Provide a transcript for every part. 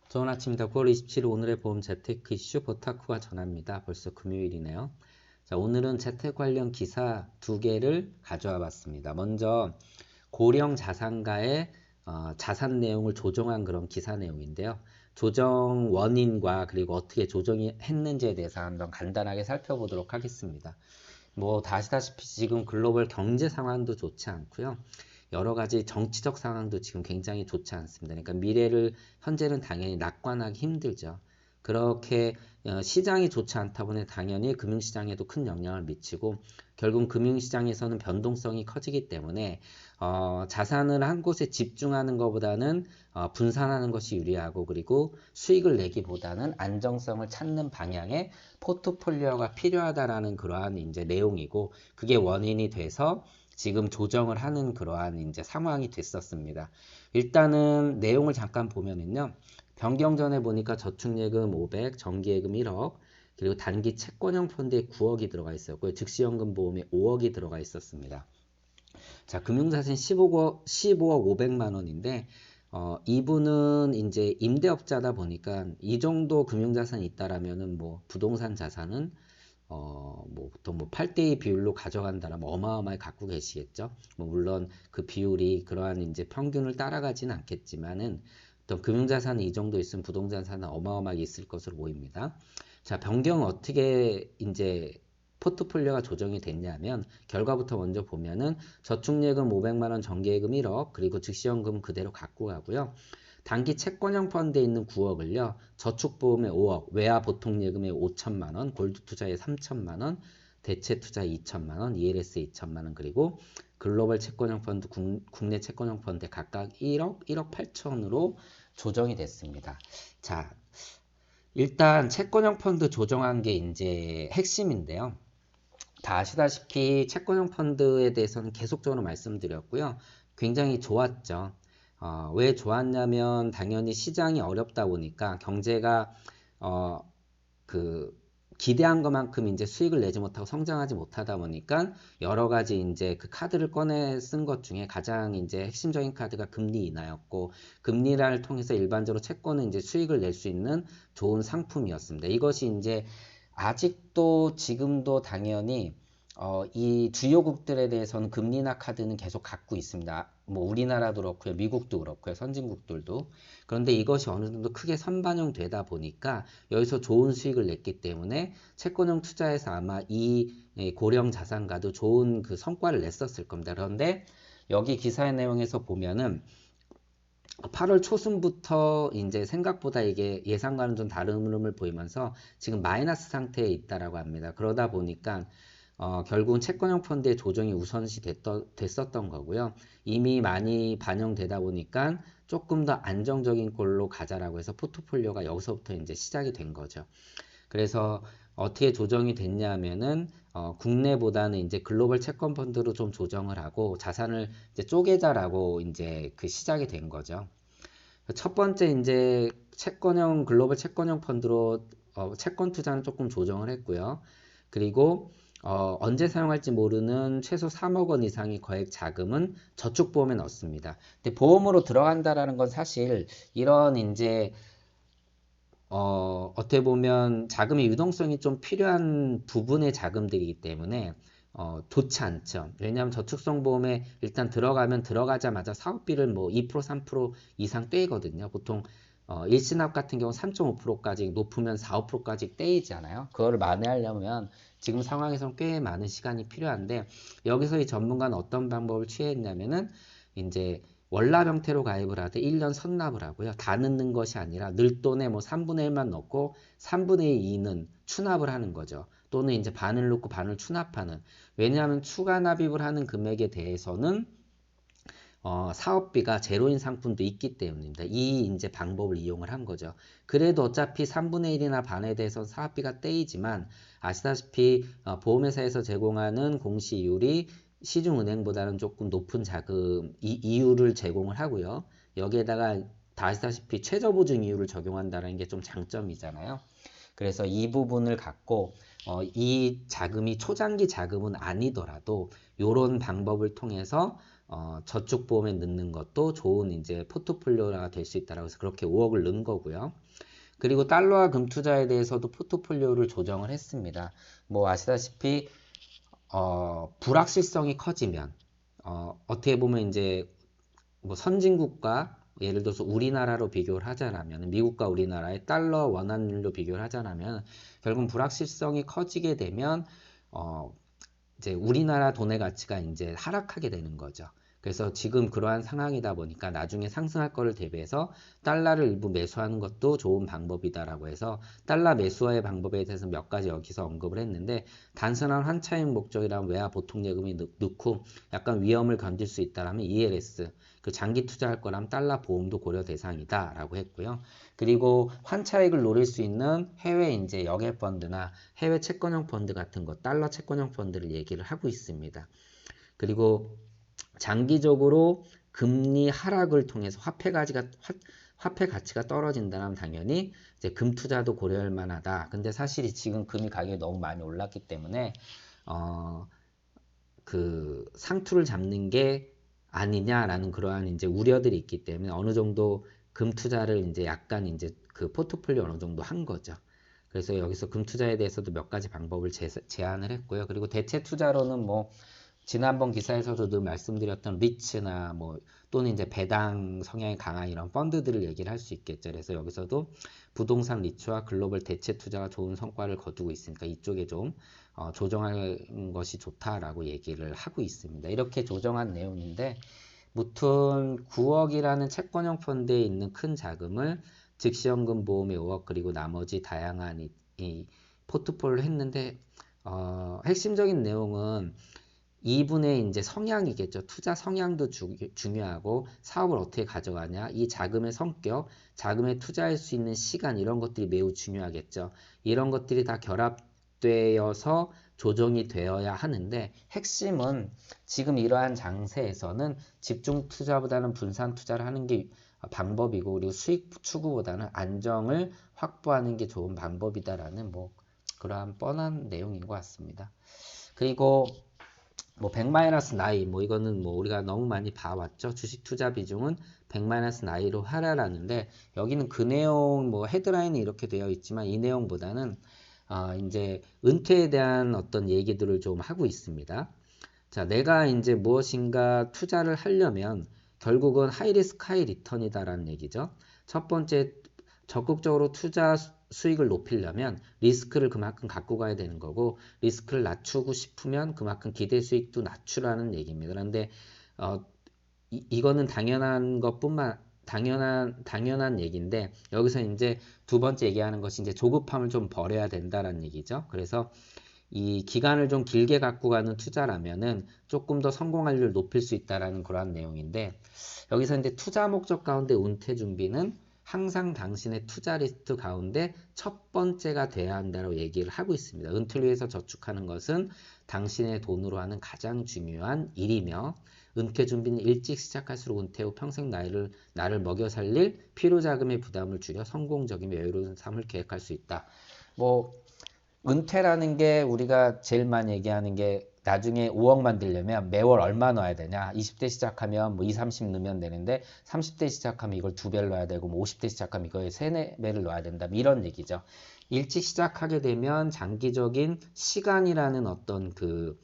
좋은 아침입니다. 9월 27일 오늘의 보험 재테크 이슈 보타쿠가 전합니다. 벌써 금요일이네요. 자, 오늘은 재테크 관련 기사 두 개를 가져와 봤습니다. 먼저 고령 자산가의 자산 내용을 조정한 그런 기사 내용인데요. 조정 원인과 그리고 어떻게 조정이 했는지에 대해서 한번 간단하게 살펴보도록 하겠습니다. 뭐 아시다시피 지금 글로벌 경제 상황도 좋지 않고요. 여러 가지 정치적 상황도 지금 굉장히 좋지 않습니다. 그러니까 미래를 현재는 당연히 낙관하기 힘들죠. 그렇게 시장이 좋지 않다 보니 당연히 금융시장에도 큰 영향을 미치고 결국 금융시장에서는 변동성이 커지기 때문에 자산을 한 곳에 집중하는 것보다는 분산하는 것이 유리하고 그리고 수익을 내기보다는 안정성을 찾는 방향의 포트폴리오가 필요하다라는 그러한 이제 내용이고 그게 원인이 돼서 지금 조정을 하는 그러한 이제 상황이 됐었습니다. 일단은 내용을 잠깐 보면은요. 변경전에 보니까 저축예금 500, 정기예금 1억, 그리고 단기 채권형 펀드에 9억이 들어가 있었고요. 즉시연금 보험에 5억이 들어가 있었습니다. 자, 금융자산 15억 500만 원인데 이분은 이제 임대업자다 보니까 이 정도 금융자산이 있다라면은 뭐 부동산 자산은 뭐 보통 뭐 8대2 비율로 가져간다라면 어마어마하게 갖고 계시겠죠. 뭐 물론 그 비율이 그러한 이제 평균을 따라가지는 않겠지만은 어떤 금융자산이 이 정도 있으면 부동산은 어마어마하게 있을 것으로 보입니다. 자, 변경 어떻게 이제 포트폴리오가 조정이 됐냐면 결과부터 먼저 보면은 저축예금 500만 원, 정기예금 1억, 그리고 즉시연금 그대로 갖고 가고요. 단기 채권형 펀드에 있는 9억을요. 저축보험에 5억, 외화보통예금에 5천만 원, 골드투자에 3천만 원, 대체투자에 2천만 원, ELS에 2천만 원, 그리고 글로벌 채권형 펀드, 국내 채권형 펀드에 각각 1억, 1억 8천으로 조정이 됐습니다. 자, 일단 채권형 펀드 조정한 게 이제 핵심인데요. 다 아시다시피 채권형 펀드에 대해서는 계속적으로 말씀드렸고요. 굉장히 좋았죠. 왜 좋았냐면 당연히 시장이 어렵다 보니까 경제가 어, 그 기대한 것만큼 이제 수익을 내지 못하고 성장하지 못하다 보니까 여러 가지 이제 그 카드를 꺼내 쓴 것 중에 가장 이제 핵심적인 카드가 금리 인하였고 금리 인하를 통해서 일반적으로 채권은 이제 수익을 낼 수 있는 좋은 상품이었습니다. 이것이 이제 아직도 지금도 당연히 이 주요국들에 대해서는 금리 인하 카드는 계속 갖고 있습니다. 뭐 우리나라도 그렇고요, 미국도 그렇고요, 선진국들도. 그런데 이것이 어느 정도 크게 선반영되다 보니까 여기서 좋은 수익을 냈기 때문에 채권형 투자에서 아마 이 고령 자산가도 좋은 그 성과를 냈었을 겁니다. 그런데 여기 기사의 내용에서 보면은 8월 초순부터 이제 생각보다 이게 예상과는 좀 다른 흐름을 보이면서 지금 마이너스 상태에 있다라고 합니다. 그러다 보니까 결국은 채권형 펀드의 조정이 우선시 됐었던 거고요. 이미 많이 반영되다 보니까 조금 더 안정적인 걸로 가자라고 해서 포트폴리오가 여기서부터 이제 시작이 된 거죠. 그래서 어떻게 조정이 됐냐면은 국내보다는 이제 글로벌 채권 펀드로 좀 조정을 하고 자산을 이제 쪼개자라고 이제 그 시작이 된 거죠. 첫 번째 이제 채권형 글로벌 채권형 펀드로 채권 투자는 조금 조정을 했고요. 그리고 언제 사용할지 모르는 최소 3억 원 이상의 거액 자금은 저축보험에 넣습니다. 근데 보험으로 들어간다라는 건 사실 이런 이제 어떻게 보면 자금의 유동성이 좀 필요한 부분의 자금들이기 때문에 좋지 않죠. 왜냐하면 저축성 보험에 일단 들어가면 들어가자마자 사업비를 뭐 2%, 3% 이상 떼거든요. 보통 일시납 같은 경우 3.5%까지 높으면 4, 5%까지 떼이잖아요. 그거를 만회하려면 지금 상황에서는 꽤 많은 시간이 필요한데 여기서 이 전문가는 어떤 방법을 취했냐면은 이제 월납 형태로 가입을 하되 1년 선납을 하고요. 다 넣는 것이 아니라 늘 돈의 뭐 3분의 1만 넣고 3분의 2는 추납을 하는 거죠. 또는 이제 반을 넣고 반을 추납하는. 왜냐하면 추가 납입을 하는 금액에 대해서는 사업비가 제로인 상품도 있기 때문입니다. 이 이제 방법을 이용을 한 거죠. 그래도 어차피 3분의 1이나 반에 대해서 사업비가 떼이지만 아시다시피 보험회사에서 제공하는 공시이율이 시중은행보다는 조금 높은 자금 이율을 제공을 하고요. 여기에다가 다 아시다시피 최저보증 이율을 적용한다는 게 좀 장점이잖아요. 그래서 이 부분을 갖고 이 자금이 초장기 자금은 아니더라도 이런 방법을 통해서 저축보험에 넣는 것도 좋은 이제 포트폴리오가 될 수 있다라고 해서 그렇게 5억을 넣은 거고요. 그리고 달러와 금 투자에 대해서도 포트폴리오를 조정을 했습니다. 뭐 아시다시피 불확실성이 커지면 어떻게 보면 이제 뭐 선진국과 예를 들어서 우리나라로 비교를 하자라면 미국과 우리나라의 달러 원환율로 비교를 하자라면 결국 불확실성이 커지게 되면 이제 우리나라 돈의 가치가 이제 하락하게 되는 거죠. 그래서 지금 그러한 상황이다 보니까 나중에 상승할 거를 대비해서 달러를 일부 매수하는 것도 좋은 방법이다라고 해서 달러 매수의 방법에 대해서 몇 가지 여기서 언급을 했는데 단순한 환차익 목적이라면 외화 보통 예금이 넣고 약간 위험을 견딜 수 있다라면 ELS 그 장기 투자할 거라면 달러 보험도 고려 대상이다라고 했고요. 그리고 환차익을 노릴 수 있는 해외 이제 역외 펀드나 해외 채권형 펀드 같은 것, 달러 채권형 펀드를 얘기를 하고 있습니다. 그리고 장기적으로 금리 하락을 통해서 화폐 가치가 떨어진다면 당연히 이제 금 투자도 고려할 만하다. 근데 사실 지금 금이 가격이 너무 많이 올랐기 때문에 그 상투를 잡는 게 아니냐라는 그러한 이제 우려들이 있기 때문에 어느 정도 금 투자를 이제 약간 이제 그 포트폴리오 어느 정도 한 거죠. 그래서 여기서 금 투자에 대해서도 몇 가지 방법을 제안을 했고요. 그리고 대체 투자로는 뭐 지난번 기사에서도 늘 말씀드렸던 리츠나 뭐 또는 이제 배당 성향이 강한 이런 펀드들을 얘기를 할 수 있겠죠. 그래서 여기서도 부동산 리츠와 글로벌 대체 투자가 좋은 성과를 거두고 있으니까 이쪽에 좀 조정할 것이 좋다라고 얘기를 하고 있습니다. 이렇게 조정한 내용인데 무튼 9억이라는 채권형 펀드에 있는 큰 자금을 즉시연금 보험에 5억 그리고 나머지 다양한 이 포트폴리오를 했는데 핵심적인 내용은 이분의 이제 성향이겠죠. 투자 성향도 중요하고 사업을 어떻게 가져가냐, 이 자금의 성격, 자금에 투자할 수 있는 시간 이런 것들이 매우 중요하겠죠. 이런 것들이 다 결합되어서 조정이 되어야 하는데 핵심은 지금 이러한 장세에서는 집중 투자보다는 분산 투자를 하는 게 방법이고 그리고 수익 추구보다는 안정을 확보하는 게 좋은 방법이다라는 뭐 그러한 뻔한 내용인 것 같습니다. 그리고 뭐 100- 나이 뭐 이거는 뭐 우리가 너무 많이 봐왔죠. 주식 투자 비중은 100- 나이로 하라라는데 여기는 그 내용 뭐 헤드라인이 이렇게 되어 있지만 이 내용보다는 이제 은퇴에 대한 어떤 얘기들을 좀 하고 있습니다. 자, 내가 이제 무엇인가 투자를 하려면 결국은 하이 리스크 하이 리턴이다라는 얘기죠. 첫 번째 적극적으로 투자 수익을 높이려면 리스크를 그만큼 갖고 가야 되는 거고 리스크를 낮추고 싶으면 그만큼 기대 수익도 낮추라는 얘기입니다. 그런데 이거는 당연한 얘기인데 여기서 이제 두 번째 얘기하는 것이 이제 조급함을 좀 버려야 된다라는 얘기죠. 그래서 이 기간을 좀 길게 갖고 가는 투자라면은 조금 더 성공률을 높일 수 있다라는 그러한 내용인데 여기서 이제 투자 목적 가운데 은퇴 준비는 항상 당신의 투자 리스트 가운데 첫 번째가 돼야 한다고 얘기를 하고 있습니다. 은퇴를 위해서 저축하는 것은 당신의 돈으로 하는 가장 중요한 일이며 은퇴 준비는 일찍 시작할수록 은퇴 후 평생 나를 먹여 살릴 필요자금의 부담을 줄여 성공적이며 여유로운 삶을 계획할 수 있다. 뭐 은퇴라는 게 우리가 제일 많이 얘기하는 게 나중에 5억 만들려면 매월 얼마 넣어야 되냐. 20대 시작하면 뭐 2, 30 넣으면 되는데 30대 시작하면 이걸 2배를 넣어야 되고 뭐 50대 시작하면 이거에 3, 4배를 넣어야 된다. 이런 얘기죠. 일찍 시작하게 되면 장기적인 시간이라는 어떤 그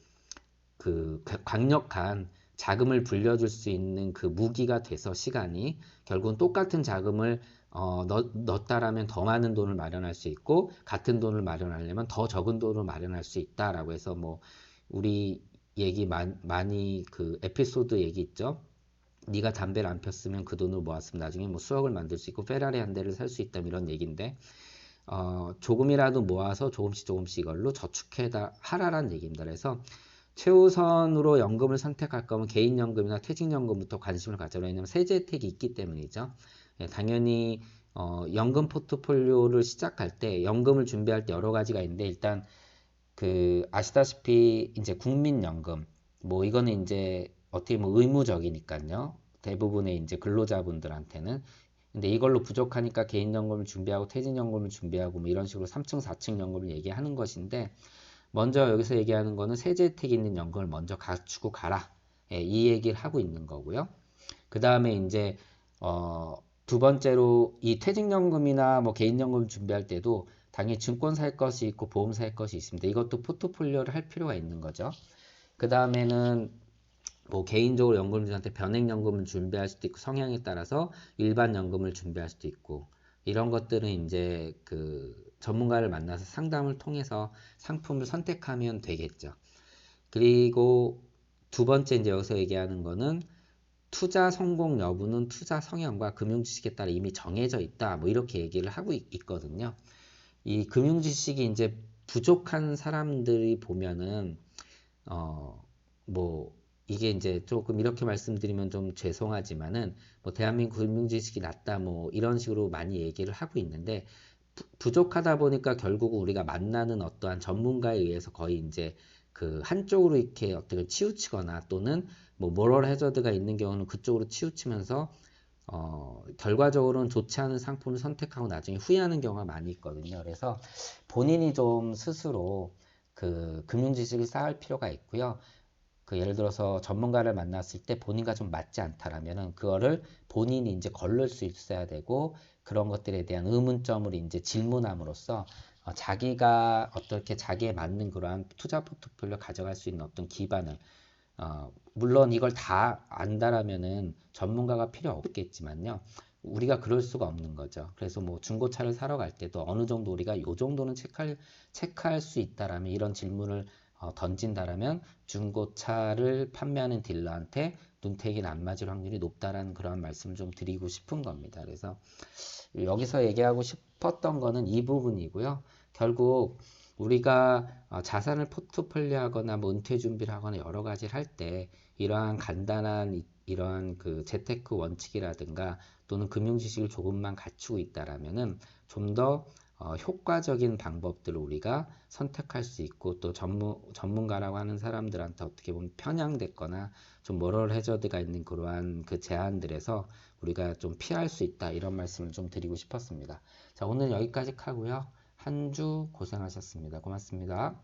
강력한 자금을 불려줄 수 있는 그 무기가 돼서 시간이 결국은 똑같은 자금을 넣었다라면 더 많은 돈을 마련할 수 있고 같은 돈을 마련하려면 더 적은 돈을 마련할 수 있다라고 해서 뭐 우리 얘기 많이 그 에피소드 얘기 있죠. 네가 담배를 안 폈으면 그 돈을 모았으면 나중에 뭐 수억을 만들 수 있고 페라리 한 대를 살 수 있다 이런 얘기인데 조금이라도 모아서 조금씩 이걸로 하라라는 얘기입니다. 그래서 최우선으로 연금을 선택할 거면 개인연금이나 퇴직연금부터 관심을 가져라. 왜냐하면 세제 혜택이 있기 때문이죠. 당연히 연금 포트폴리오를 시작할 때 연금을 준비할 때 여러 가지가 있는데 일단 그 아시다시피 이제 국민연금 뭐 이거는 이제 어떻게 뭐 의무적이니까요. 대부분의 이제 근로자분들한테는 근데 이걸로 부족하니까 개인연금을 준비하고 퇴직연금을 준비하고 뭐 이런 식으로 3층, 4층 연금을 얘기하는 것인데 먼저 여기서 얘기하는 거는 세제 혜택이 있는 연금을 먼저 갖추고 가라. 예, 이 얘기를 하고 있는 거고요. 그 다음에 이제 두 번째로 이 퇴직연금이나 뭐 개인연금 준비할 때도 당연히 증권 살 것이 있고 보험 살 것이 있습니다. 이것도 포트폴리오를 할 필요가 있는 거죠. 그 다음에는 뭐 개인적으로 연금주한테 변액연금을 준비할 수도 있고 성향에 따라서 일반 연금을 준비할 수도 있고 이런 것들은 이제 그 전문가를 만나서 상담을 통해서 상품을 선택하면 되겠죠. 그리고 두 번째 이제 여기서 얘기하는 거는 투자 성공 여부는 투자 성향과 금융 지식에 따라 이미 정해져 있다. 뭐 이렇게 얘기를 하고 있거든요. 이 금융 지식이 이제 부족한 사람들이 보면은 뭐 이게 이제 조금 이렇게 말씀드리면 좀 죄송하지만은 뭐 대한민국 금융 지식이 낮다 뭐 이런 식으로 많이 얘기를 하고 있는데 부족하다 보니까 결국 우리가 만나는 어떠한 전문가에 의해서 거의 이제 그 한쪽으로 이렇게 어떻게 치우치거나 또는 뭐 모럴 해저드가 있는 경우는 그쪽으로 치우치면서 결과적으로는 좋지 않은 상품을 선택하고 나중에 후회하는 경우가 많이 있거든요. 그래서 본인이 좀 스스로 그 금융 지식을 쌓을 필요가 있고요. 그 예를 들어서 전문가를 만났을 때 본인과 좀 맞지 않다라면은 그거를 본인이 이제 걸를 수 있어야 되고 그런 것들에 대한 의문점을 이제 질문함으로써 자기가 어떻게 자기에 맞는 그러한 투자 포트폴리오 가져갈 수 있는 어떤 기반을 물론 이걸 다 안다라면은 전문가가 필요 없겠지만요. 우리가 그럴 수가 없는 거죠. 그래서 뭐 중고차를 사러 갈 때도 어느 정도 우리가 요 정도는 체크할 수 있다라면 이런 질문을 던진다라면 중고차를 판매하는 딜러한테 눈탱이는 안 맞을 확률이 높다라는 그런 말씀을 좀 드리고 싶은 겁니다. 그래서 여기서 얘기하고 싶었던 거는 이 부분이고요. 결국 우리가 자산을 포트폴리오 하거나 뭐 은퇴 준비를 하거나 여러 가지를 할 때 이러한 간단한 이러한 그 재테크 원칙이라든가 또는 금융 지식을 조금만 갖추고 있다라면은 좀 더 효과적인 방법들을 우리가 선택할 수 있고 또 전문가라고 하는 사람들한테 어떻게 보면 편향됐거나 좀 모럴 해저드가 있는 그러한 그 제안들에서 우리가 좀 피할 수 있다 이런 말씀을 좀 드리고 싶었습니다. 자, 오늘 여기까지 하고요. 한 주 고생하셨습니다. 고맙습니다.